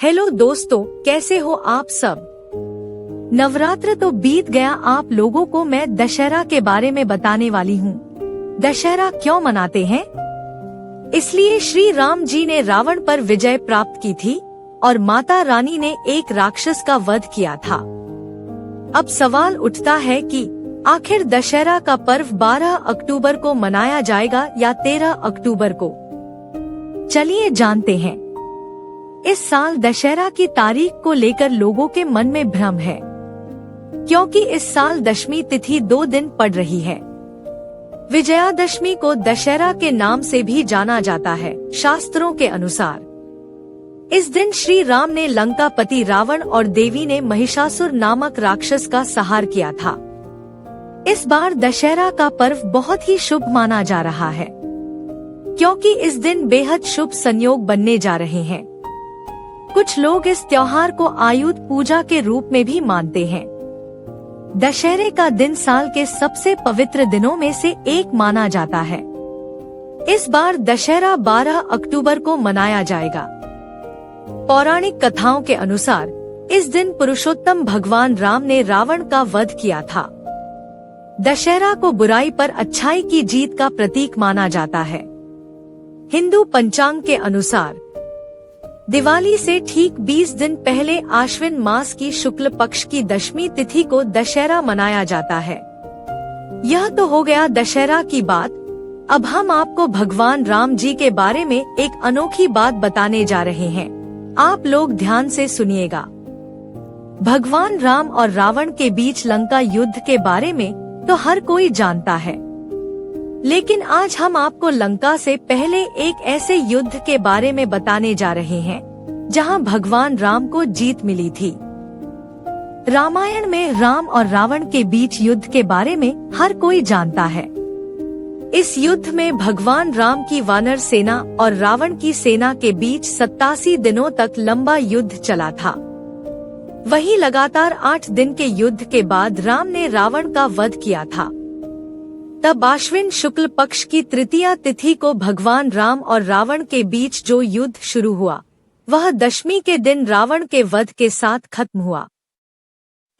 Hello दोस्तों, कैसे हो आप सब। नवरात्र तो बीत गया, आप लोगों को मैं दशहरा के बारे में बताने वाली हूँ। दशहरा क्यों मनाते हैं? इसलिए श्री राम जी ने रावण पर विजय प्राप्त की थी और माता रानी ने एक राक्षस का वध किया था। अब सवाल उठता है कि आखिर दशहरा का पर्व 12 अक्टूबर को मनाया जाएगा या 13 अक्टूबर को। चलिए जानते हैं। इस साल दशहरा की तारीख को लेकर लोगों के मन में भ्रम है, क्योंकि इस साल दशमी तिथि 2 दिन पड़ रही है। विजयादशमी को दशहरा के नाम से भी जाना जाता है। शास्त्रों के अनुसार इस दिन श्री राम ने लंकापति रावण और देवी ने महिषासुर नामक राक्षस का संहार किया था। इस बार दशहरा का पर्व बहुत ही शुभ माना जा रहा है, क्योंकि इस दिन बेहद शुभ संयोग बनने जा रहे हैं। कुछ लोग इस त्योहार को आयुध पूजा के रूप में भी मानते हैं। दशहरे का दिन साल के सबसे पवित्र दिनों में से एक माना जाता है। इस बार दशहरा 12 अक्टूबर को मनाया जाएगा। पौराणिक कथाओं के अनुसार इस दिन पुरुषोत्तम भगवान राम ने रावण का वध किया था। दशहरा को बुराई पर अच्छाई की जीत का प्रतीक माना जाता है। हिंदू पंचांग के अनुसार दिवाली से ठीक 20 दिन पहले आश्विन मास की शुक्ल पक्ष की दशमी तिथि को दशहरा मनाया जाता है। यह तो हो गया दशहरा की बात। अब हम आपको भगवान राम जी के बारे में एक अनोखी बात बताने जा रहे हैं। आप लोग ध्यान से सुनिएगा। भगवान राम और रावण के बीच लंका युद्ध के बारे में तो हर कोई जानता है, लेकिन आज हम आपको लंका से पहले एक ऐसे युद्ध के बारे में बताने जा रहे हैं जहां भगवान राम को जीत मिली थी। रामायण में राम और रावण के बीच युद्ध के बारे में हर कोई जानता है। इस युद्ध में भगवान राम की वानर सेना और रावण की सेना के बीच 87 दिनों तक लंबा युद्ध चला था। वहीं लगातार 8 दिन के युद्ध के बाद राम ने रावण का वध किया था। तब आश्विन शुक्ल पक्ष की तृतीया तिथि को भगवान राम और रावण के बीच जो युद्ध शुरू हुआ, वह दशमी के दिन रावण के वध के साथ खत्म हुआ।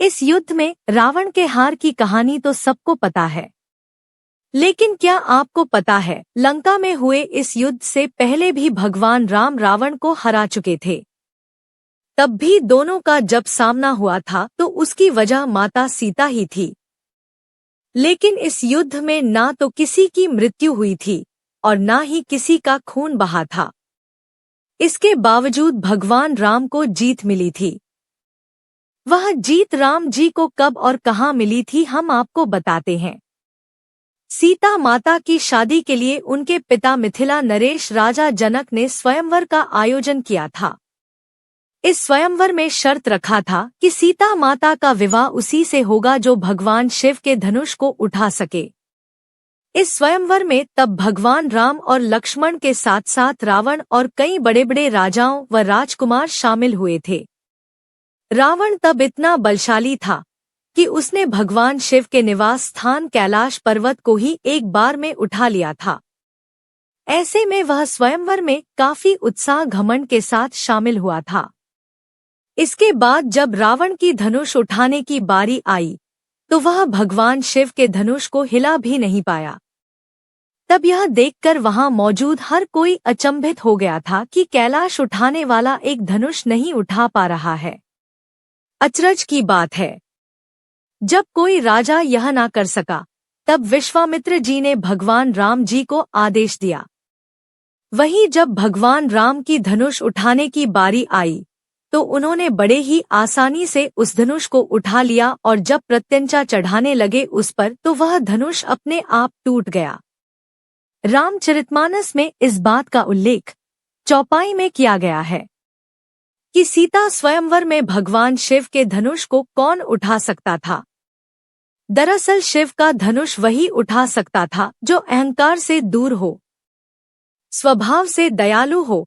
इस युद्ध में रावण के हार की कहानी तो सबको पता है, लेकिन क्या आपको पता है लंका में हुए इस युद्ध से पहले भी भगवान राम रावण को हरा चुके थे। तब भी दोनों का जब सामना हुआ था तो उसकी वजह माता सीता ही थी। लेकिन इस युद्ध में ना तो किसी की मृत्यु हुई थी और ना ही किसी का खून बहा था। इसके बावजूद भगवान राम को जीत मिली थी। वह जीत राम जी को कब और कहां मिली थी, हम आपको बताते हैं। सीता माता की शादी के लिए उनके पिता मिथिला नरेश राजा जनक ने स्वयंवर का आयोजन किया था। इस स्वयंवर में शर्त रखा था कि सीता माता का विवाह उसी से होगा जो भगवान शिव के धनुष को उठा सके। इस स्वयंवर में तब भगवान राम और लक्ष्मण के साथ साथ रावण और कई बड़े बड़े राजाओं व राजकुमार शामिल हुए थे। रावण तब इतना बलशाली था कि उसने भगवान शिव के निवास स्थान कैलाश पर्वत को ही एक बार में उठा लिया था। ऐसे में वह स्वयंवर में काफी उत्साह घमंड के साथ शामिल हुआ था। इसके बाद जब रावण की धनुष उठाने की बारी आई तो वह भगवान शिव के धनुष को हिला भी नहीं पाया। तब यह देखकर वहां मौजूद हर कोई अचंभित हो गया था कि कैलाश उठाने वाला एक धनुष नहीं उठा पा रहा है। अचरज की बात है, जब कोई राजा यह ना कर सका तब विश्वामित्र जी ने भगवान राम जी को आदेश दिया। वहीं जब भगवान राम की धनुष उठाने की बारी आई तो उन्होंने बड़े ही आसानी से उस धनुष को उठा लिया और जब प्रत्यंचा चढ़ाने लगे उस पर तो वह धनुष अपने आप टूट गया। रामचरितमानस में इस बात का उल्लेख चौपाई में किया गया है कि सीता स्वयंवर में भगवान शिव के धनुष को कौन उठा सकता था। दरअसल शिव का धनुष वही उठा सकता था जो अहंकार से दूर हो, स्वभाव से दयालु हो,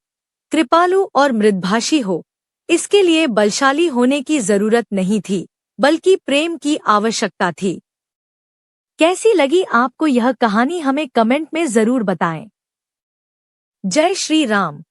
कृपालु और मृदभाषी हो। इसके लिए बलशाली होने की जरूरत नहीं थी, बल्कि प्रेम की आवश्यकता थी। कैसी लगी आपको यह कहानी, हमें कमेंट में जरूर बताएं। जय श्री राम।